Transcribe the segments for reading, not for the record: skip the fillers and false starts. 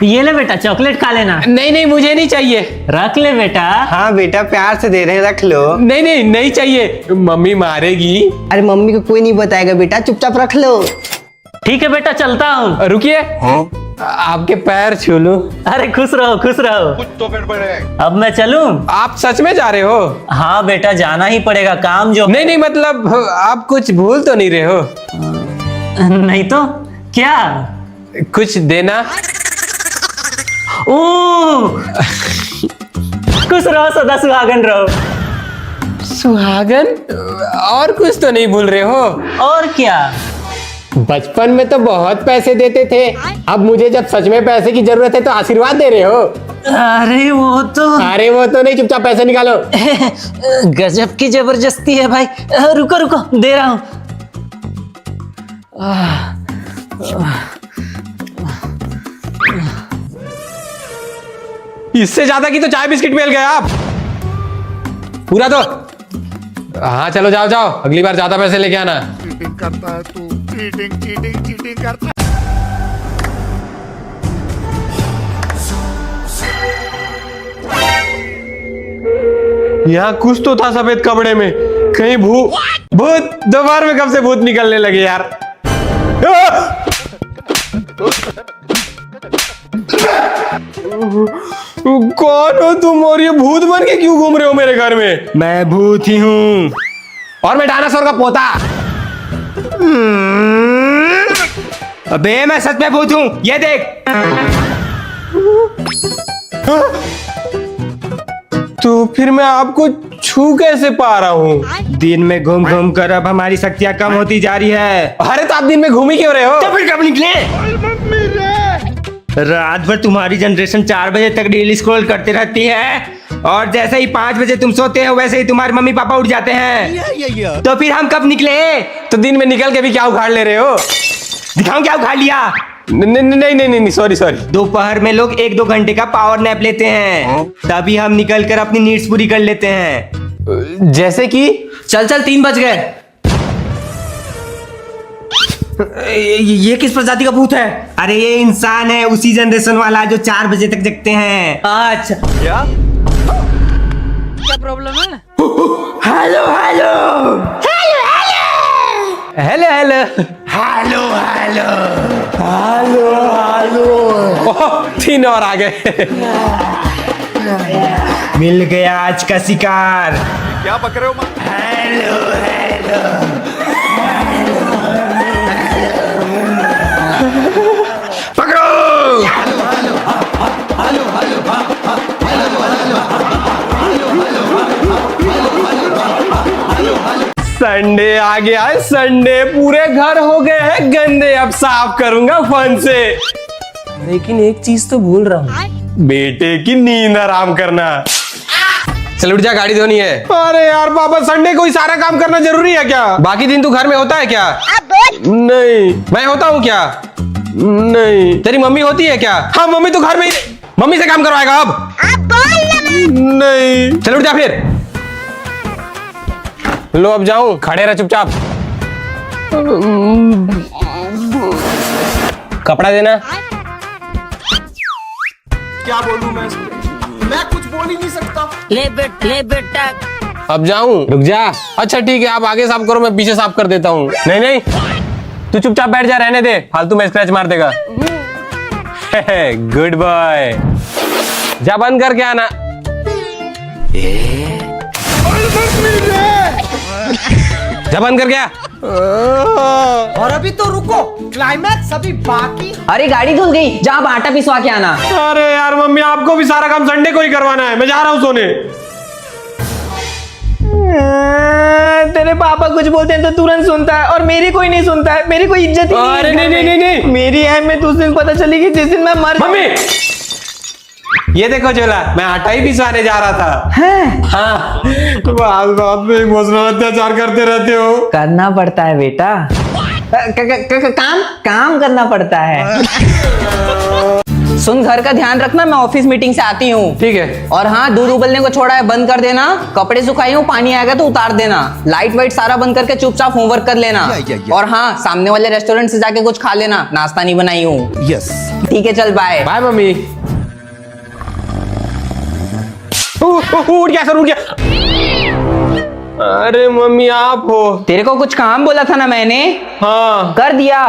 ये ले बेटा, चॉकलेट खा लेना। नहीं नहीं मुझे नहीं चाहिए। रख ले बेटा। हाँ बेटा प्यार से दे रहे हैं, रख लो। नहीं नहीं नहीं चाहिए, मम्मी मारेगी। अरे मम्मी को कोई नहीं बताएगा बेटा, चुपचाप रख लो। ठीक है बेटा, चलता हूँ। रुकिए, आपके पैर छू लूं। अरे खुश रहो खुश रहो। कुछ तो गड़बड़ है। अब मैं चलूं? आप सच में जा रहे हो? हाँ बेटा, जाना ही पड़ेगा, काम जो। नहीं नहीं मतलब आप कुछ भूल तो नहीं रहे हो? नहीं तो क्या? कुछ देना। ओ खुश रहो, सदा सुहागन रहो। सुहागन? और कुछ तो नहीं भूल रहे हो? और क्या? बचपन में तो बहुत पैसे देते थे, अब मुझे जब सच में पैसे की जरूरत है तो आशीर्वाद दे रहे हो? अरे वो तो नहीं, चुपचाप पैसे निकालो। गजब की जबरदस्ती है भाई। रुको रुको, दे रहा हूं। इससे ज्यादा की तो चाय बिस्किट मिल गए आप। पूरा दो। हाँ चलो जाओ जाओ, अगली बार ज्यादा पैसे लेके आना। चीटिंग करता है तू, चीटिंग चीटिंग चीटिंग करता है। यहाँ कुछ तो था सफेद कपड़े में, कहीं भूत दोपहर में कब से भूत निकलने लगे यार। कौन हो तुम और ये भूत बन के क्यों घूम रहे हो मेरे घर में? मैं भूत ही हूँ। और मैं डायनासोर का पोता। अबे मैं सच में भूत हूँ, ये देख। तो फिर मैं आपको छू कैसे पा रहा हूँ? दिन में घूम घूम कर अब हमारी शक्तियाँ कम होती जा रही है। अरे तो आप दिन में घूम ही क्यों रहे हो? तो फिर कब निकले? रात भर तुम्हारी जनरेशन 4 बजे तक रील स्क्रॉल करती रहती है, और जैसे ही 5 बजे तुम सोते हो वैसे ही तुम्हारे मम्मी पापा उठ जाते हैं। तो फिर हम कब निकले? तो दिन में निकल के भी क्या उखाड़ ले रहे हो? दिखाऊं क्या उखाड़ लिया? नहीं नहीं नहीं नहीं, सॉरी सॉरी। दोपहर में लोग 1-2 घंटे का पावर नैप लेते हैं, तभी हम निकल कर अपनी नीड्स पूरी कर लेते हैं। जैसे कि? चल 3 बज गए। ये किस प्रजाति का भूत है? अरे ये इंसान है, उसी जनरेशन वाला जो 4 बजे तक जगते हैं। अच्छा क्या प्रॉब्लम है? Hello hello hello hello hello hello hello hello. 3 और आ गए। मिल गया आज का शिकार। क्या बक रहे हो? हेलो हेलो पकड़ो। संडे आ गया है, संडे। पूरे घर हो गए हैं गंदे, अब साफ करूंगा फन से। लेकिन एक चीज तो भूल रहा हूँ, बेटे की नींद आराम करना। चल उठ जा, गाड़ी धोनी है। अरे यार पापा, संडे को ही सारा काम करना जरूरी है क्या? बाकी दिन तू घर में होता है क्या? नहीं। मैं होता हूँ क्या? नहीं। तेरी मम्मी होती है क्या? हाँ मम्मी तो घर में ही, मम्मी से काम करवाएगा अब? नहीं। चल उठ जा फिर। लो अब जाऊं? खड़े रह चुपचाप। कपड़ा देना। क्या बोलूं मैं कुछ बोल ही नहीं सकता। ले बेटा। अब जाऊं? रुक जा। अच्छा ठीक है, आप आगे साफ करो, मैं पीछे साफ कर देता हूँ। नहीं नहीं, तू चुपचाप बैठ जा, रहने दे, फालतू में स्क्रैच मार देगा। Good boy. जा बंद करके आना। जा बंद कर गया। और अभी तो रुको, क्लाइमैक्स अभी बाकी। अरे गाड़ी धुल गई, जा अब आटा पिसवा के आना। अरे यार मम्मी, आपको भी सारा काम संडे को ही करवाना है, मैं जा रहा हूँ सोने। तेरे पापा कुछ बोलते हैं तो तुरंत सुनता है, और मेरी कोई नहीं सुनता है, मेरी कोई इज्जत ही नहीं है। अरे नहीं। मेरी अहमियत उस दिन पता चली कि जिस दिन मैं मर मम्मी ये देखो झोला, मैं आटा ही पिसवाने जा रहा था। हाँ, बात में इमोशनल अत्याचार करते रहते हो। करना पड़ता है बेटा, काम करना पड़ता है। सुन, घर का ध्यान रखना, मैं ऑफिस मीटिंग से आती हूँ। ठीक है। और हाँ, दूध उबलने को छोड़ा है, बंद कर देना। कपड़े सुखाई हूँ, पानी आएगा तो उतार देना। लाइट वाइट सारा बंद करके चुपचाप होमवर्क कर लेना। और हाँ, सामने वाले रेस्टोरेंट से जाके कुछ खा लेना, नाश्ता नहीं बनाई हूँ। यस। ठीक है, चल बाय। Bye mummy. उठ गया सर, उठ गया। अरे मम्मी आप हो? तेरे को कुछ काम बोला था ना मैंने, हाँ कर दिया।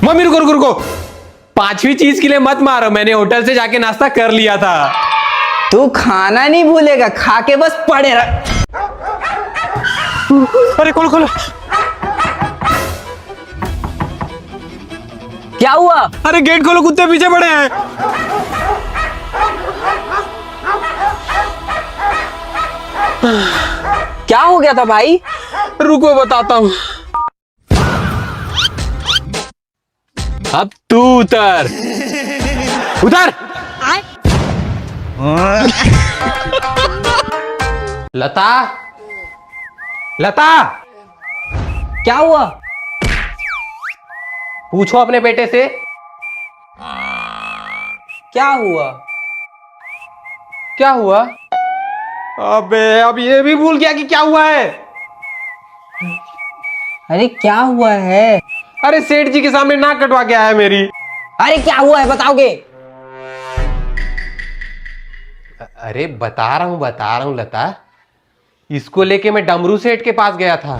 मम्मी रुको रुको रुको, पांचवी चीज के लिए मत मारो, मैंने होटल से जाके नाश्ता कर लिया था। तू खाना नहीं भूलेगा, खा के बस पड़े रह। अरे खोलो खोलो। क्या हुआ? अरे गेट खोलो, कुत्ते पीछे पड़े हैं। क्या हो गया था भाई? रुको बताता हूँ। अब तू उतर उतर। लता, लता, क्या हुआ? पूछो अपने बेटे से। क्या हुआ? क्या हुआ? अबे अब ये भी भूल गया कि क्या हुआ है। अरे क्या हुआ है? अरे सेठ जी के सामने नाक कटवा के आया मेरी। अरे क्या हुआ है, बताओगे? अरे बता रहा हूँ लता। इसको लेके मैं डमरू सेठ के पास गया था।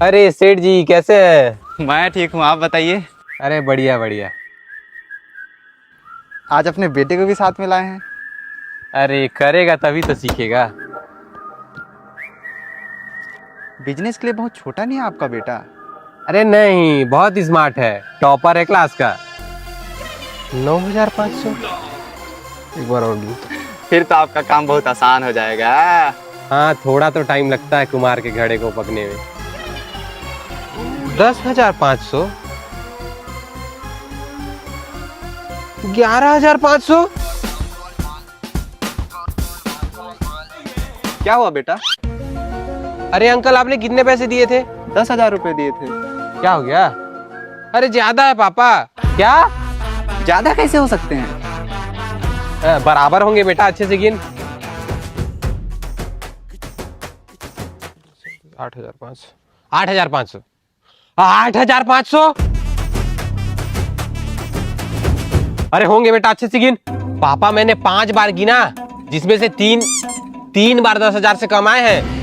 अरे सेठ जी कैसे हैं? मैं ठीक हूँ, आप बताइए। अरे बढ़िया बढ़िया। आज अपने बेटे को भी साथ में लाए हैं। अरे करेगा तभी तो सीखेगा। बिजनेस के लिए बहुत छोटा नहीं है आपका बेटा? अरे नहीं, बहुत स्मार्ट है, टॉपर है क्लास का। 9,500। एक बार और लूं। फिर तो आपका काम बहुत आसान हो जाएगा। हाँ थोड़ा तो टाइम लगता है कुमार के घड़े को पकने में। 10,500, 11,500। क्या हुआ बेटा? अरे अंकल आपने कितने पैसे दिए थे? 10,000 रुपए दिए थे। क्या हो गया? अरे ज्यादा है पापा। क्या? ज्यादा कैसे हो सकते हैं? बराबर होंगे बेटा, अच्छे से गिन। 8,500, 8,500, 8,500। अरे होंगे बेटा, अच्छे से गिन। पापा मैंने 5 बार गिना, जिसमें से तीन बार 10,000 से कम आए हैं।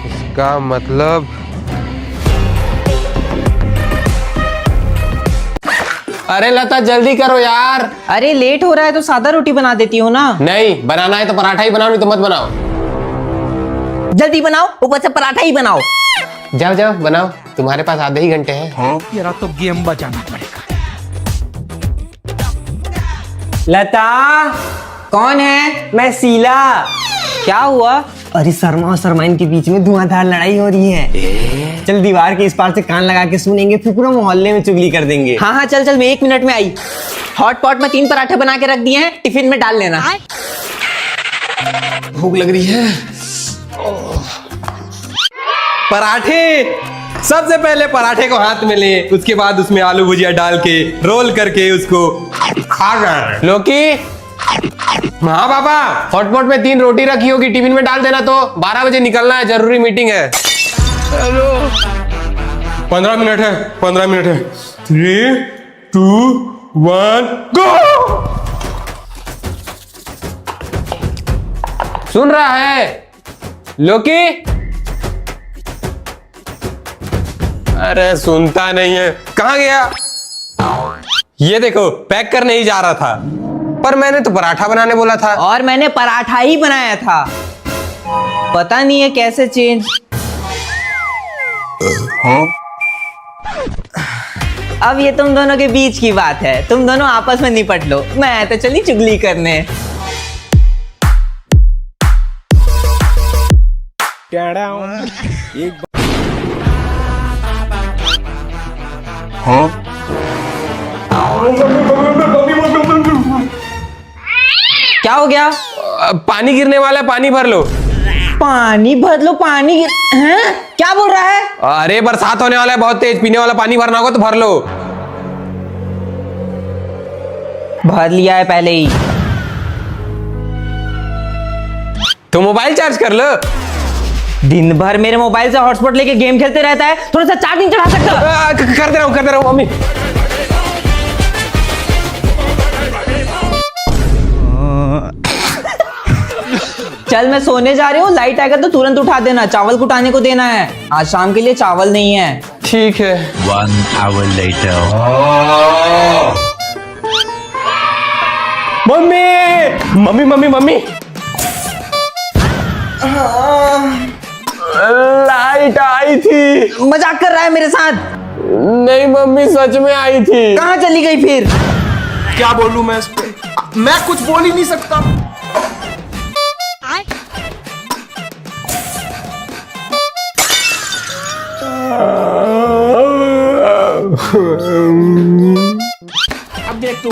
इसका मतलब अरे लता जल्दी करो यार। अरे लेट हो रहा है तो सादा रोटी बना देती हो ना। नहीं बनाना है तो पराठा ही बनाओ, नहीं तो मत बनाओ। जल्दी बनाओ, ऊपर से पराठा ही बनाओ। जाओ जाओ बनाओ, तुम्हारे पास आधे ही घंटे हैं। मेरा तो गेम बजाना पड़ेगा। लता, कौन है? मैं शीला। क्या हुआ? अरे शर्मा और शर्माइन के बीच में धुआंधार लड़ाई हो रही है। चल दीवार के इस पार से कान लगा के सुनेंगे, फिर पूरा मोहल्ले में चुगली कर देंगे। हाँ हाँ चल चल, मैं 1 मिनट में आई। हॉट पॉट में 3 पराठे बना के रख दिए हैं, टिफिन में डाल लेना। भूख लग रही है। पराठे, सबसे पहले पराठे को हाथ में ले, उसके बाद उसमें आलू भुजिया डाल के रोल करके उसको खा जाए। लोकी, हाँ पापा, हॉटपॉट में 3 रोटी रखी होगी, टिफिन में डाल देना। तो 12 बजे निकलना है, जरूरी मीटिंग है। हेलो, 15 मिनट है, 15 मिनट है। 3, 2, 1 गो। सुन रहा है लोकी? अरे सुनता नहीं है, कहाँ गया? ये देखो पैक करने ही जा रहा था, पर मैंने तो पराठा बनाने बोला था। और मैंने पराठा ही बनाया था। पता नहीं है कैसे चेंज। अब ये तुम दोनों के बीच की बात है, तुम दोनों आपस में निपट लो, मैं तो चली चुगली करने। क्या हो गया? पानी गिरने वाला है, पानी भर लो। पानी भर लो, पानी हैं? क्या बोल रहा है? अरे बरसात होने वाला है बहुत तेज, पीने वाला पानी भरना होगा तो भर लो। भर लिया है पहले ही। तो मोबाइल चार्ज कर लो। दिन भर मेरे मोबाइल से हॉटस्पॉट लेके गेम खेलते रहता है, थोड़ा सा चार्जिंग चढ़ा सकता है? कर दे रहा हूँ मम्मी। चल मैं सोने जा रही हूँ, लाइट आएगा तो तुरंत उठा देना, चावल कुटाने को देना है, आज शाम के लिए चावल नहीं है। ठीक है। 1 hour later. Mummy mummy mummy mummy, light आई थी। मजाक कर रहा है मेरे साथ? नहीं मम्मी, सच में आई थी। कहाँ चली गई फिर? क्या बोलूं मैं इस पे, मैं कुछ बोल ही नहीं सकता। अब देख तू,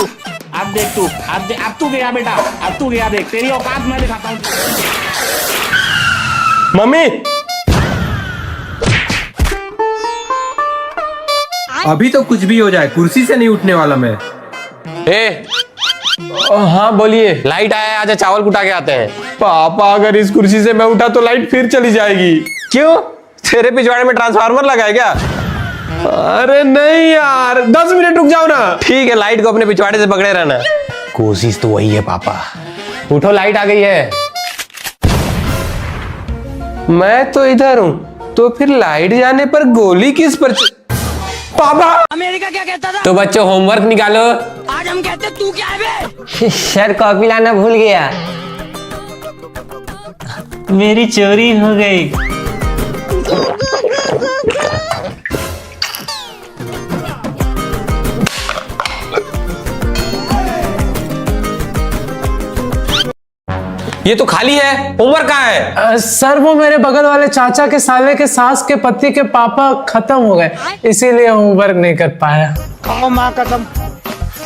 अब तू गया बेटा, अब तू गया, देख तेरी औकात मैं दिखाता हूँ। मम्मी, अभी तो कुछ भी हो जाए, कुर्सी से नहीं उठने वाला मैं। हाँ बोलिए। लाइट आया है, आजा चावल कुटा के आते हैं। पापा, अगर इस कुर्सी से मैं उठा तो लाइट फिर चली जाएगी। क्यों? तेरे पिछवाड़े में ट्रांसफार्मर लगा है क्या? अरे नहीं यार, 10 मिनट रुक जाओ ना। ठीक है, लाइट को अपने पिछवाड़े से पकड़े रहना। कोशिश तो वही है पापा। उठो, लाइट आ गई है। मैं तो इधर हूँ, तो फिर लाइट जाने पर गोली किस पर पापा? अमेरिका क्या कहता था? तो बच्चों होमवर्क निकालो। आज हम कहते तू क्या है बे? सर कॉपी लाना भूल गया। मेरी चोरी हो गई। ये तो खाली है, होमवर्क कहाँ है? सर वो मेरे बगल वाले चाचा के साले के सास के पति के पापा खत्म हो गए, इसीलिए होमवर्क नहीं कर पाया। खाओ माँ कसम।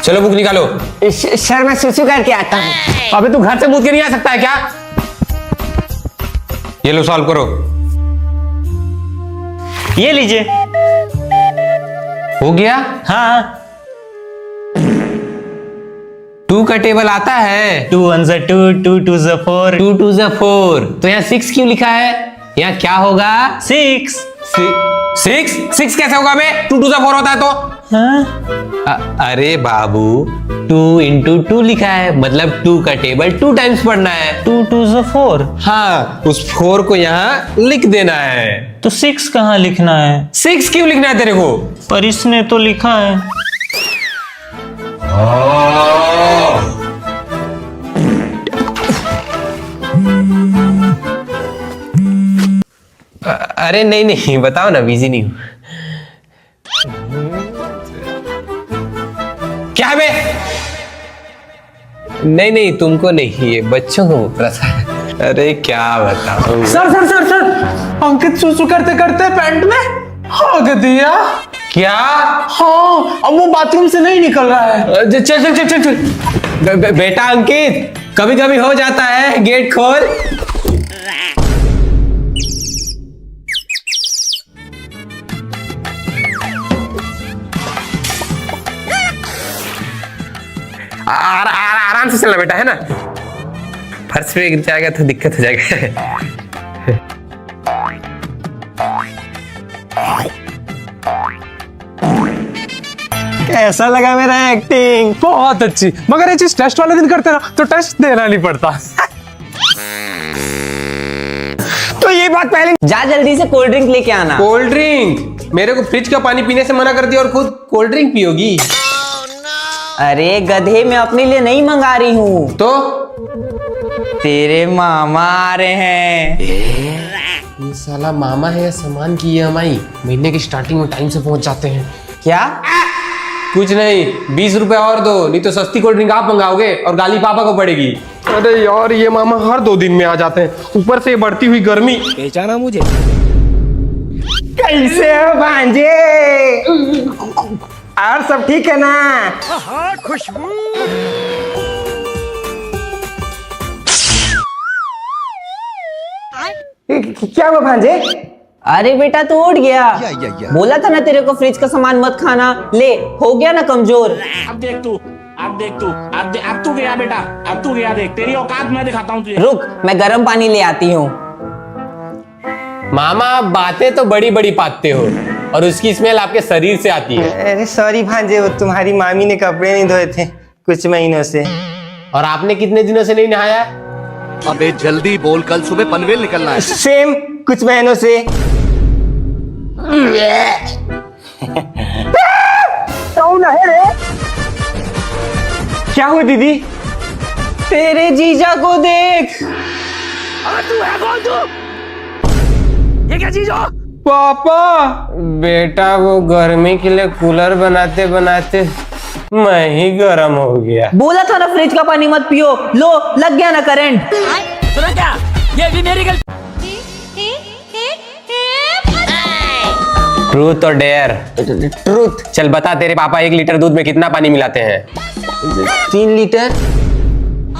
चलो बुक निकालो। सर मैं सुसु करके आता हूँ। अबे तू घर से मूत के नहीं आ सकता है क्या? ये लो, सॉल्व करो। ये लीजिए। हो गया? हाँ। 2 का टेबल आता है। 2 1 2, 2 2 4, 2 2 4। तो यहाँ 6 क्यों लिखा है? यहाँ क्या होगा? 6। 6 कैसे होगा बे? 2 2 4 होता है तो? हाँ? अरे बाबू, 2 into 2 लिखा है, मतलब 2 का टेबल 2 टाइम्स पढ़ना है। 2 2 4। हाँ, उस 4 को यहाँ लिख देना है। तो 6 कहाँ लिखना है? 6 क्यों लिखना है तेरे को? पर इसने तो लिखा है। अरे नहीं नहीं, बताओ ना, बिजी नहीं हूं। क्या बे? नहीं नहीं, तुमको नहीं, ये बच्चों को प्रथा है। अरे क्या बताऊं। सर सर सर सर, अंकित सुसु करते करते पैंट में भाग दिया। क्या? हाँ, अब वो बाथरूम से नहीं निकल रहा है। चल चल चल चल चल। बेटा अंकित, कभी कभी हो जाता है, गेट खोल। आराम से चलना बेटा, है ना? फर्श पे गिर जाएगा तो दिक्कत हो जाएगा। कैसा लगा मेरा एक्टिंग? बहुत अच्छी, मगर ये चीज टेस्ट वाले दिन करते ना तो टेस्ट देना नहीं पड़ता। तो ये बात पहले जा जल्दी से कोल्ड ड्रिंक लेके आना। Cold drink? मेरे को फ्रिज का पानी पीने से मना कर दिया और खुद कोल्ड ड्रिंक पियोगी? अरे गधे, मैं अपने लिए नहीं मंगा रही हूँ, तो तेरे मामा आ रहे हैं। ये साला मामा है या सामान की EMI महीने की स्टार्टिंग में टाइम से पहुंच जाते हैं। क्या? कुछ नहीं, 20 रुपए और दो, नहीं तो सस्ती कोल्ड ड्रिंक आप मंगाओगे और गाली पापा को पड़ेगी। अरे यार, ये मामा हर 2 दिन में आ जाते हैं, ऊपर से बढ़ती हुई गर्मी। पहचाना मुझे? कैसे हो भांजे? और सब ठीक है ना? क्या हुआ भांजे? अरे बेटा तू उठ गया। बोला था ना तेरे को फ्रिज का सामान मत खाना, ले हो गया ना कमजोर। अब देख तू, अब देख तू, अब तू गया बेटा, अब तू गया, देख तेरी औकात मैं दिखाता हूँ तुझे। रुक मैं गर्म पानी ले आती हूँ। मामा आप बातें तो बड़ी बड़ी पाते हो और उसकी स्मेल आपके शरीर से आती है। अरे सॉरी भांजे, वो तुम्हारी मामी ने कपड़े नहीं धोए थे कुछ महीनों से। और आपने कितने दिनों से नहीं नहाया? अबे जल्दी बोल, कल सुबह पनवेल निकलना है। सेम कुछ महीनों से। क्या हुआ दीदी? तेरे जीजा को देख। पापा बेटा वो गर्मी के लिए कूलर बनाते बनाते मैं ही गर्म हो गया। बोला था ना फ्रिज का पानी मत पियो, लो लग गया ना करंट। सुना क्या? ये भी मेरी गलती। ट्रूथ और डेयर? ट्रूथ। चल बता तेरे पापा 1 लीटर दूध में कितना पानी मिलाते हैं? 3 लीटर।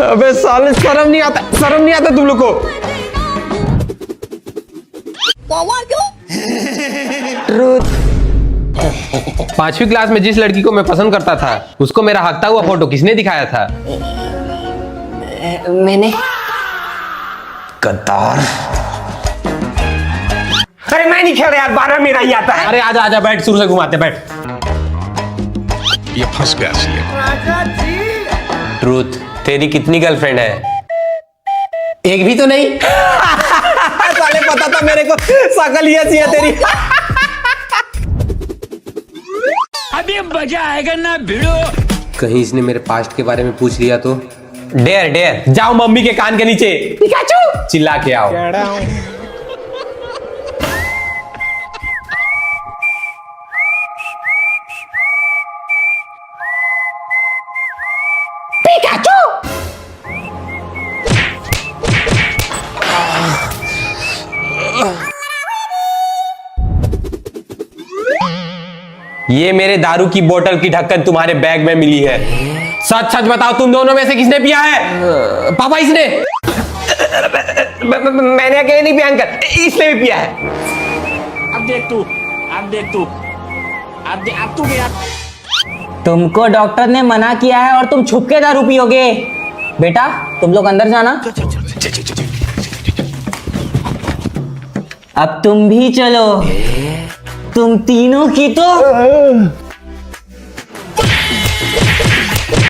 अबे साले शर्म नहीं आता, शर्म नहीं आता तुम लोग को? ट्रूथ। 5वीं क्लास में जिस लड़की को मैं पसंद करता था उसको मेरा हकता हुआ फोटो किसने दिखाया था? मैंने। गद्दार। अरे मैं नहीं खेल रहा यार, 12 मेरा ही आता है। अरे आजा आजा बैठ, शुरू से घुमाते बैठ। ये फंस गया सी। ट्रूथ तेरी कितनी गर्लफ्रेंड है? एक भी तो नहीं। साले पता था मेरे को, शकल ही ऐसी है तेरी। अभी मजा आएगा ना भिड़ो। कहीं इसने मेरे पास्ट के बारे में पूछ लिया तो? डेयर डेयर, जाओ मम्मी के कान के नीचे पिकाचू चिल्ला के आओ। ये मेरे दारू की बोतल की ढक्कन तुम्हारे बैग में मिली है। सच सच बताओ तुम दोनों में से किसने पिया है? पापा इसने? मैंने अकेले नहीं पिया अंकल, इसने भी पिया है। अब देख तू, अब देख तू, अब तू गया। तुमको डॉक्टर ने मना किया है और तुम छुप के दारू पियोगे। बेटा तुम लोग अंदर जाना। अब तुम भी चलो, तुम तीनों की तो